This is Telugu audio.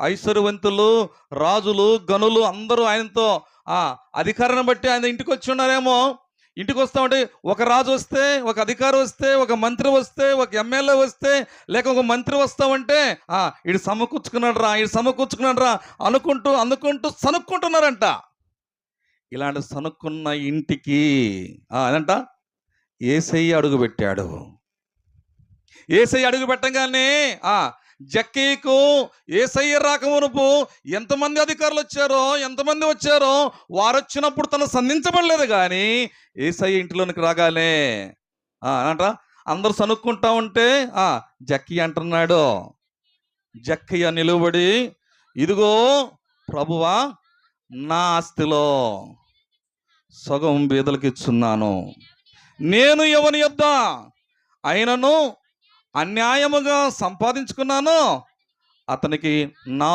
ఐశ్వర్యవంతులు, రాజులు, గనులు అందరూ ఆయనతో అధికారాన్ని బట్టి ఆయన ఇంటికి వచ్చి ఉన్నారేమో. ఇంటికి వస్తామంటే ఒక రాజు వస్తే, ఒక అధికారి వస్తే, ఒక మంత్రి వస్తే, ఒక ఎమ్మెల్యే వస్తే, లేక ఒక మంత్రి వస్తామంటే ఈడు సమకూర్చుకున్నాడు రా అనుకుంటూ అనుకుంటూ సనుక్కుంటున్నారంట. ఇలాంటి సనుక్కున్న ఇంటికి అదంట యేసయ్య అడుగు పెట్టాడు. యేసయ్య అడుగు పెట్టగానే జక్కయ్యకు యేసయ్య రాకమునుపు ఎంతమంది అధికారులు వచ్చారో, ఎంతమంది వచ్చారో వారు వచ్చినప్పుడు తను సంధించబడలేదు. కానీ యేసయ్య ఇంటిలోనికి రాగానే అంట అందరూ సనుక్కుంటా ఉంటే జక్కయ్య అంటున్నాడు. జక్కయ్య నిలువబడి, ఇదిగో ప్రభువా, నా ఆస్తిలో సగం బీదలకు ఇచ్చున్నాను. నేను ఎవని యొద్ద అయినను అన్యాయముగా సంపాదించుకున్నాను, అతనికి నా